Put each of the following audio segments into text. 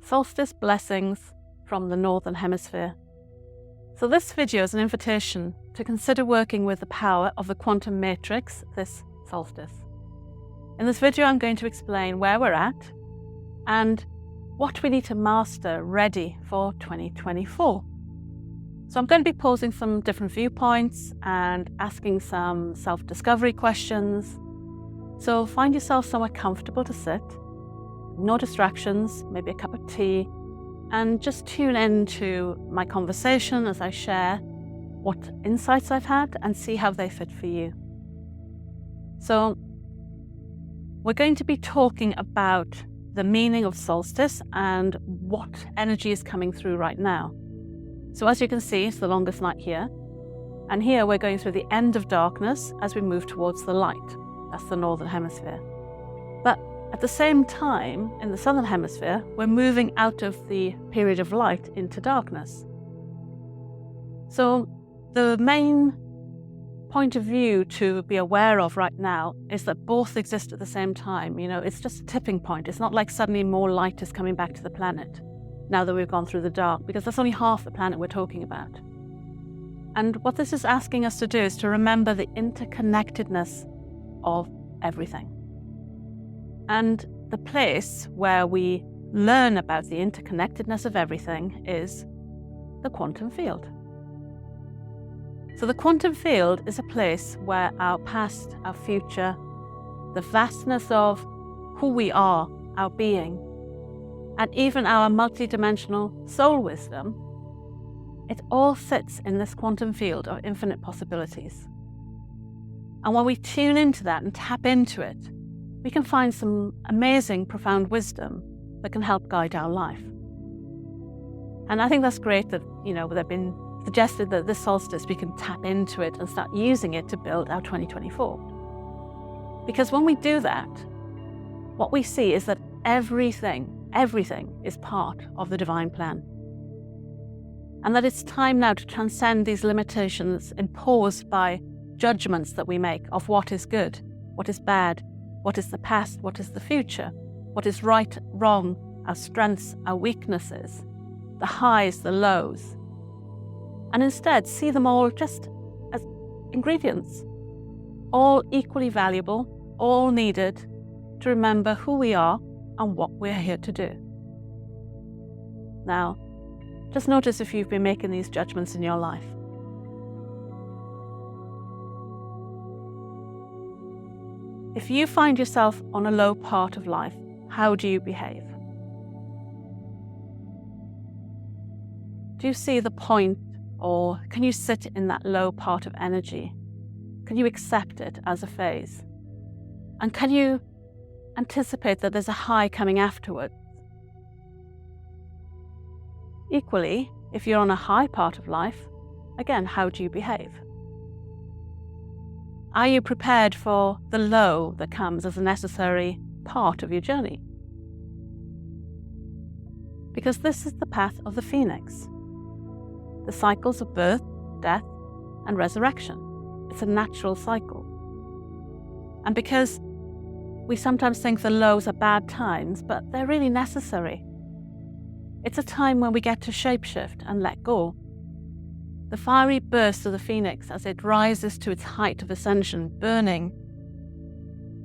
solstice blessings from the Northern Hemisphere. So this video is an invitation to consider working with the power of the quantum matrix this solstice. In this video, I'm going to explain where we're at and what we need to master ready for 2024. So I'm going to be posing some different viewpoints and asking some self-discovery questions. So find yourself somewhere comfortable to sit, no distractions, maybe a cup of tea, and just tune in to my conversation as I share what insights I've had and see how they fit for you. So we're going to be talking about the meaning of solstice and what energy is coming through right now. So as you can see, it's the longest night here. And here we're going through the end of darkness as we move towards the light. That's the Northern Hemisphere. But at the same time, in the Southern Hemisphere, we're moving out of the period of light into darkness. So the main point of view to be aware of right now is that both exist at the same time. You know, it's just a tipping point. It's not like suddenly more light is coming back to the planet now that we've gone through the dark, because that's only half the planet we're talking about. And what this is asking us to do is to remember the interconnectedness of everything. And the place where we learn about the interconnectedness of everything is the quantum field. So the quantum field is a place where our past, our future, the vastness of who we are, our being, and even our multidimensional soul wisdom, it all sits in this quantum field of infinite possibilities. And when we tune into that and tap into it, we can find some amazing, profound wisdom that can help guide our life. And I think that's great that, they've been suggested that this solstice we can tap into it and start using it to build our 2024. Because when we do that, what we see is that everything is part of the divine plan. And that it's time now to transcend these limitations imposed by judgments that we make of what is good, what is bad, what is the past, what is the future, what is right, wrong, our strengths, our weaknesses, the highs, the lows. And instead see them all just as ingredients, all equally valuable, all needed to remember who we are and what we're here to do. Now, just notice if you've been making these judgments in your life. If you find yourself on a low part of life, how do you behave? Do you see the point, or can you sit in that low part of energy? Can you accept it as a phase? And can you anticipate that there's a high coming afterwards? Equally, if you're on a high part of life, again, how do you behave? Are you prepared for the low that comes as a necessary part of your journey? Because this is the path of the phoenix, the cycles of birth, death, and resurrection. It's a natural cycle. And because we sometimes think the lows are bad times, but they're really necessary. It's a time when we get to shapeshift and let go. The fiery burst of the phoenix as it rises to its height of ascension, burning,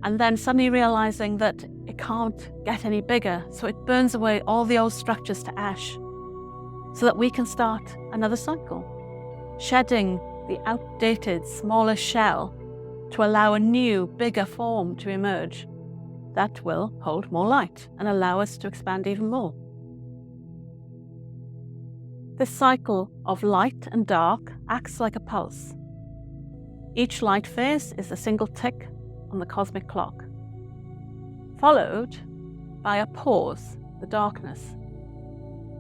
and then suddenly realizing that it can't get any bigger, so it burns away all the old structures to ash, so that we can start another cycle, shedding the outdated, smaller shell to allow a new, bigger form to emerge that will hold more light and allow us to expand even more. This cycle of light and dark acts like a pulse. Each light phase is a single tick on the cosmic clock, followed by a pause, the darkness,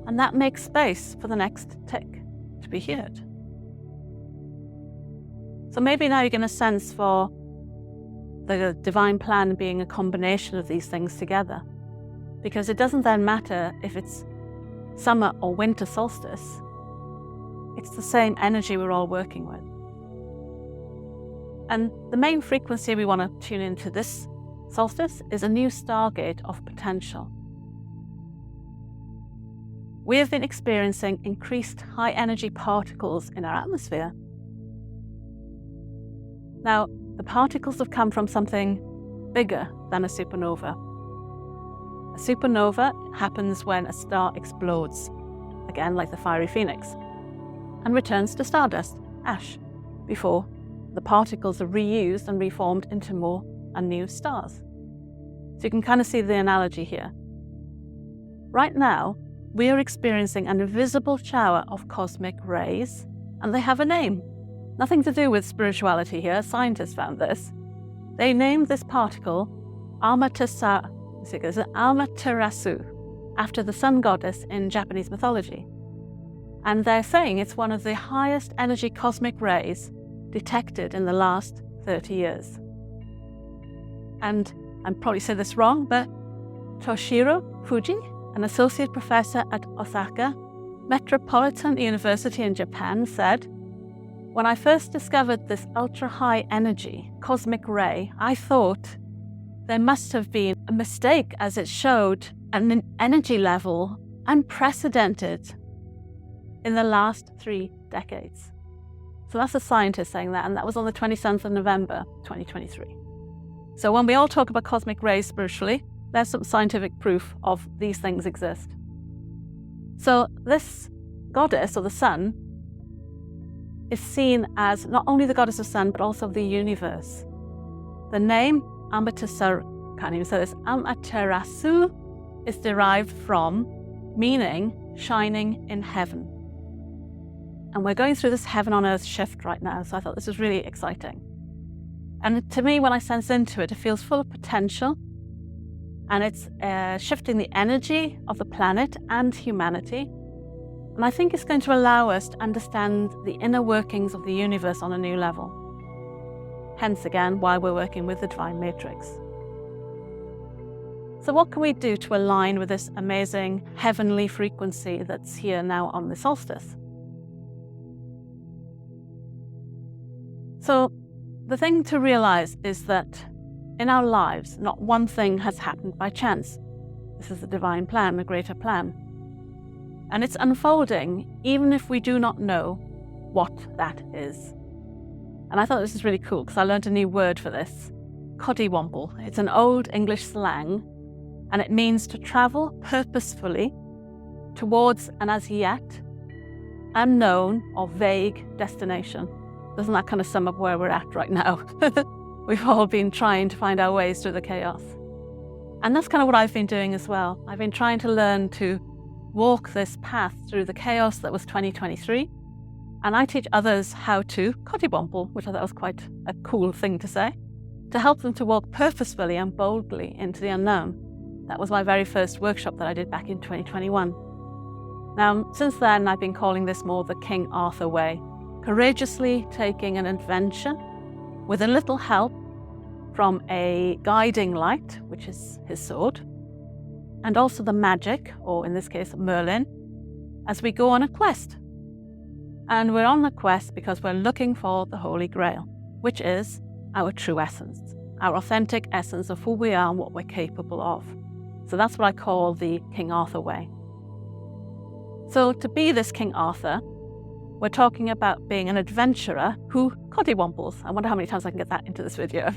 and that makes space for the next tick to be heard. So maybe now you're going to sense for the divine plan being a combination of these things together, because it doesn't then matter if it's summer or winter solstice. It's the same energy we're all working with. And the main frequency we want to tune into this solstice is a new stargate of potential. we have been experiencing increased high energy particles in our atmosphere. Now, the particles have come from something bigger than a supernova. A supernova happens when a star explodes, again like the fiery phoenix, and returns to stardust, ash, before the particles are reused and reformed into more and new stars. So you can kind of see the analogy here. Right now, we are experiencing an invisible shower of cosmic rays, and they have a name. Nothing to do with spirituality here. Scientists found this. They named this particle Amaterasu, after the sun goddess in Japanese mythology. And they're saying it's one of the highest energy cosmic rays detected in the last 30 years. And I probably said this wrong, but Toshiro Fuji, an associate professor at Osaka Metropolitan University in Japan, said, "When I first discovered this ultra-high energy cosmic ray, I thought there must have been a mistake, as it showed an energy level unprecedented in the last 3 decades." So that's a scientist saying that, and that was on the 27th of November, 2023. So when we all talk about cosmic rays spiritually, there's some scientific proof of these things exist. So this goddess, or the sun, is seen as not only the goddess of sun, but also of the universe. The name Amaterasu, can't even say this, Amaterasu, is derived from meaning shining in heaven. And we're going through this heaven on earth shift right now, so I thought this was really exciting. And to me, when I sense into it, it feels full of potential, and it's shifting the energy of the planet and humanity. And I think it's going to allow us to understand the inner workings of the universe on a new level. Hence, again, why we're working with the Divine Matrix. So what can we do to align with this amazing heavenly frequency that's here now on the solstice? So the thing to realize is that in our lives, not one thing has happened by chance. This is the divine plan, the greater plan. And it's unfolding even if we do not know what that is. And I thought this was really cool because I learned a new word for this, cottywomble. It's an old English slang, and it means to travel purposefully towards an as yet unknown or vague destination. Doesn't that kind of sum up where we're at right now? We've all been trying to find our ways through the chaos. And that's kind of what I've been doing as well. I've been trying to learn to walk this path through the chaos that was 2023. And I teach others how to cottywomble, which I thought was quite a cool thing to say, to help them to walk purposefully and boldly into the unknown. That was my very first workshop that I did back in 2021. Now, since then, I've been calling this more the King Arthur way, courageously taking an adventure with a little help from a guiding light, which is his sword, and also the magic, or in this case, Merlin, as we go on a quest. And we're on the quest because we're looking for the Holy Grail, which is our true essence, our authentic essence of who we are and what we're capable of. So that's what I call the King Arthur way. So to be this King Arthur, we're talking about being an adventurer who cottywombles. I wonder how many times I can get that into this video.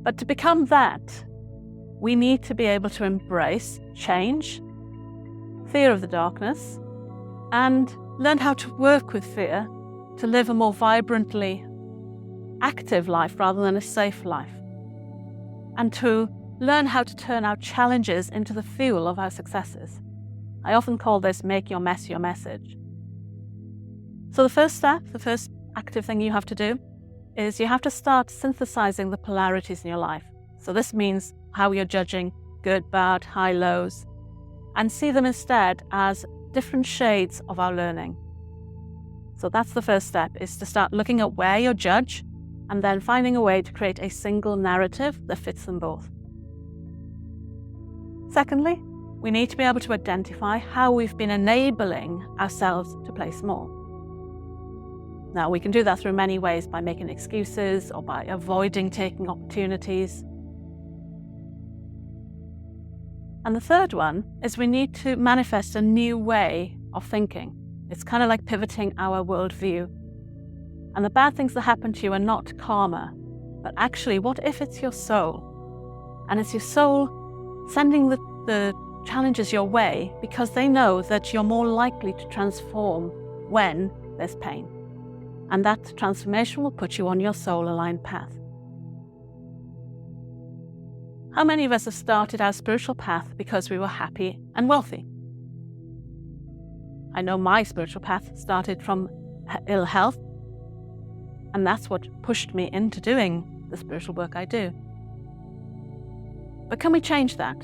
But to become that, we need to be able to embrace change, fear of the darkness, and learn how to work with fear to live a more vibrantly active life rather than a safe life. And to learn how to turn our challenges into the fuel of our successes. I often call this make your mess your message. So the first step, the first active thing you have to do is you have to start synthesizing the polarities in your life. So this means how you're judging good, bad, high, lows, and see them instead as different shades of our learning. So that's the first step, is to start looking at where you judge and then finding a way to create a single narrative that fits them both. Secondly, we need to be able to identify how we've been enabling ourselves to play small. Now, we can do that through many ways, by making excuses or by avoiding taking opportunities. And the third one is we need to manifest a new way of thinking. It's kind of like pivoting our worldview. And the bad things that happen to you are not karma, but actually, what if it's your soul? And it's your soul sending the challenges your way because they know that you're more likely to transform when there's pain. And that transformation will put you on your soul-aligned path. How many of us have started our spiritual path because we were happy and wealthy? I know my spiritual path started from ill health, and that's what pushed me into doing the spiritual work I do. But can we change that?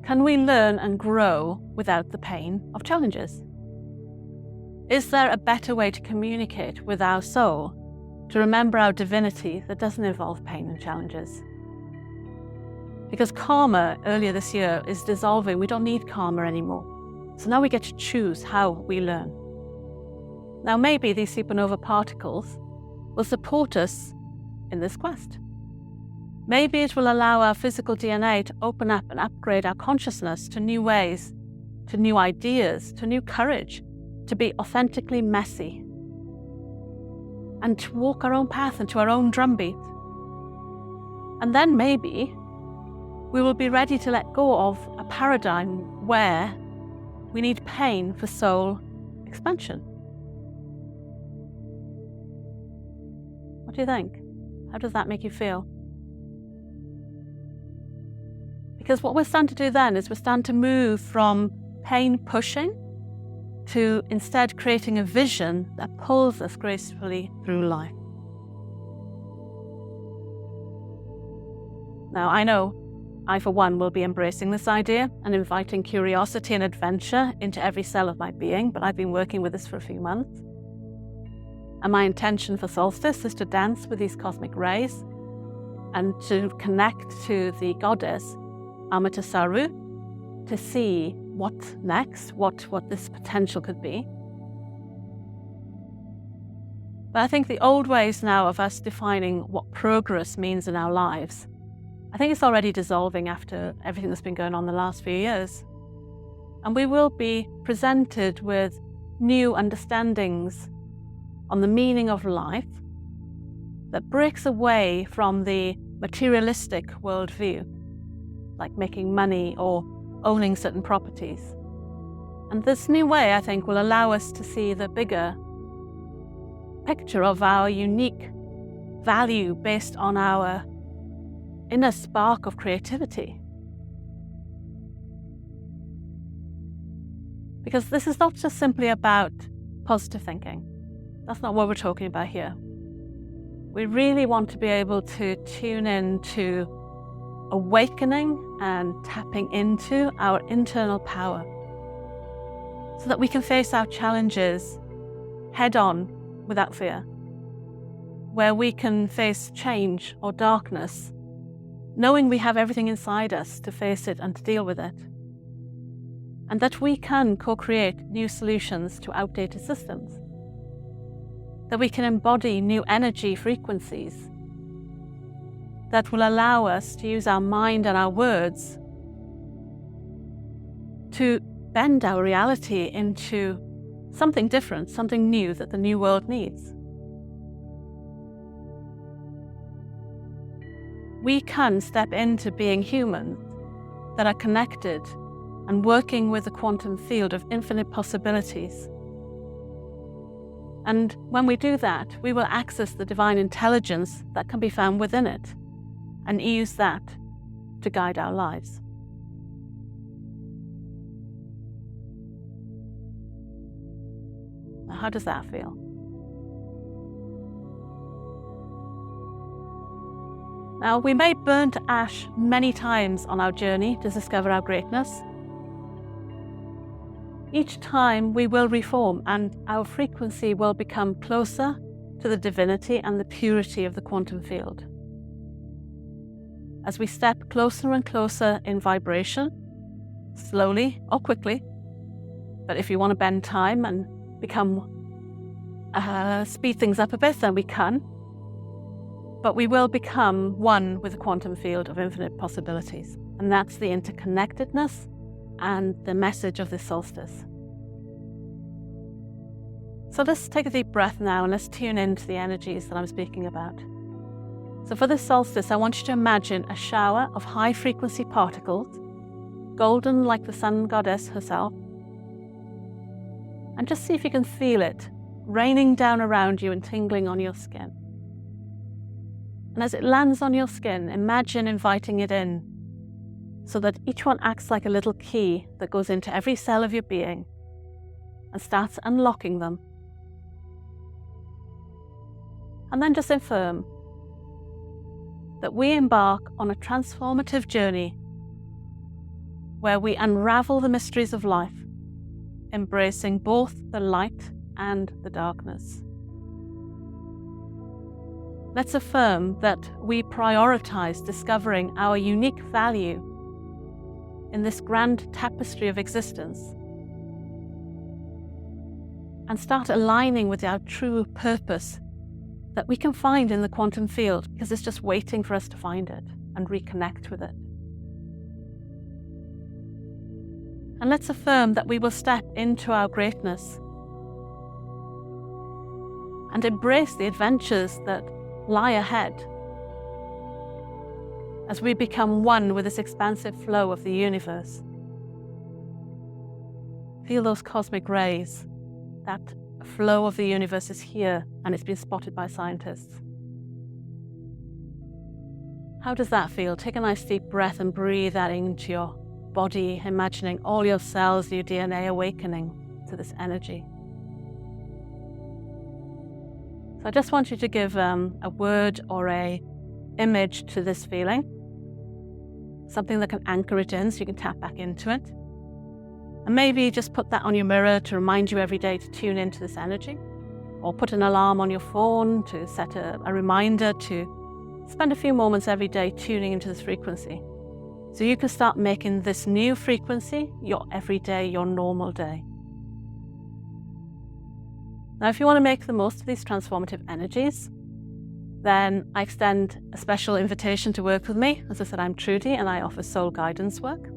Can we learn and grow without the pain of challenges? Is there a better way to communicate with our soul, to remember our divinity that doesn't involve pain and challenges? Because karma, earlier this year, is dissolving. We don't need karma anymore. So now we get to choose how we learn. Now maybe these supernova particles will support us in this quest. Maybe it will allow our physical DNA to open up and upgrade our consciousness to new ways, to new ideas, to new courage, to be authentically messy, and to walk our own path into our own drumbeat. And then maybe we will be ready to let go of a paradigm where we need pain for soul expansion. What do you think? How does that make you feel? Because what we're starting to do then is we're starting to move from pain pushing to instead creating a vision that pulls us gracefully through life. Now, I know I, for one, will be embracing this idea and inviting curiosity and adventure into every cell of my being, but I've been working with this for a few months. And my intention for solstice is to dance with these cosmic rays and to connect to the goddess Amaterasu to see what's next, what this potential could be. But I think the old ways now of us defining what progress means in our lives, I think it's already dissolving after everything that's been going on the last few years. And we will be presented with new understandings on the meaning of life that breaks away from the materialistic worldview, like making money or owning certain properties. And this new way, I think, will allow us to see the bigger picture of our unique value based on our inner spark of creativity. Because this is not just simply about positive thinking. That's not what we're talking about here. We really want to be able to tune in to awakening and tapping into our internal power so that we can face our challenges head on without fear, where we can face change or darkness, knowing we have everything inside us to face it and to deal with it, and that we can co-create new solutions to outdated systems, that we can embody new energy frequencies that will allow us to use our mind and our words to bend our reality into something different, something new that the new world needs. We can step into being humans that are connected and working with a quantum field of infinite possibilities. And when we do that, we will access the divine intelligence that can be found within it and use that to guide our lives. Now, how does that feel? Now, we may burn to ash many times on our journey to discover our greatness. Each time we will reform and our frequency will become closer to the divinity and the purity of the quantum field. As we step closer and closer in vibration, slowly or quickly, but if you want to bend time and speed things up a bit, then we can. But we will become one with the quantum field of infinite possibilities. And that's the interconnectedness and the message of this solstice. So let's take a deep breath now and let's tune into the energies that I'm speaking about. So for this solstice, I want you to imagine a shower of high-frequency particles, golden like the sun goddess herself, and just see if you can feel it raining down around you and tingling on your skin. And as it lands on your skin, imagine inviting it in so that each one acts like a little key that goes into every cell of your being and starts unlocking them. And then just affirm that we embark on a transformative journey where we unravel the mysteries of life, embracing both the light and the darkness. Let's affirm that we prioritize discovering our unique value in this grand tapestry of existence and start aligning with our true purpose that we can find in the quantum field, because it's just waiting for us to find it and reconnect with it. And let's affirm that we will step into our greatness and embrace the adventures that lie ahead as we become one with this expansive flow of the universe. Feel those cosmic rays. That flow of the universe is here, and it's been spotted by scientists. How does that feel? Take a nice deep breath and breathe that into your body, imagining all your cells, your DNA awakening to this energy. So I just want you to give a word or a image to this feeling, something that can anchor it in so you can tap back into it. And maybe just put that on your mirror to remind you every day to tune into this energy, or put an alarm on your phone to set a reminder to spend a few moments every day tuning into this frequency. So you can start making this new frequency your everyday, your normal day. Now, if you want to make the most of these transformative energies, then I extend a special invitation to work with me. As I said, I'm Trudy and I offer soul guidance work.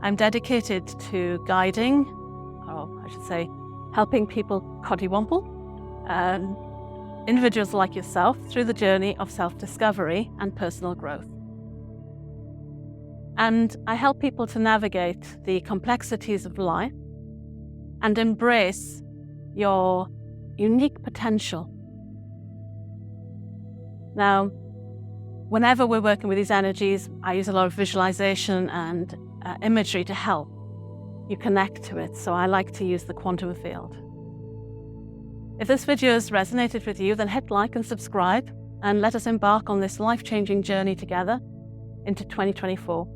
I'm dedicated to guiding, or I should say, helping people coddywomple, individuals like yourself through the journey of self-discovery and personal growth. And I help people to navigate the complexities of life and embrace your unique potential. Now, whenever we're working with these energies, I use a lot of visualization and imagery to help you connect to it. So I like to use the quantum field. If this video has resonated with you, then hit like and subscribe and let us embark on this life-changing journey together into 2024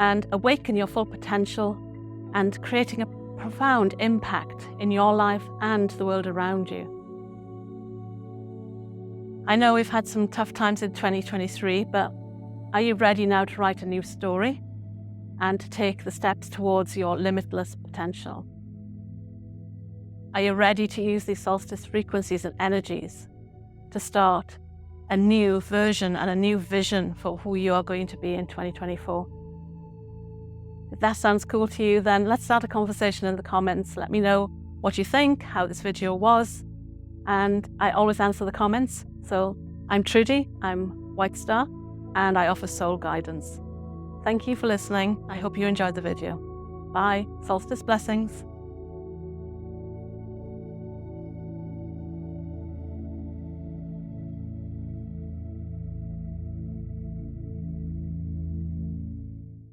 and awaken your full potential and creating a profound impact in your life and the world around you. I know we've had some tough times in 2023, but are you ready now to write a new story and to take the steps towards your limitless potential? Are you ready to use these solstice frequencies and energies to start a new version and a new vision for who you are going to be in 2024? If that sounds cool to you, then let's start a conversation in the comments. Let me know what you think, how this video was, and I always answer the comments. So I'm Trudy, I'm White Star, and I offer soul guidance. Thank you for listening. I hope you enjoyed the video. Bye. Solstice blessings.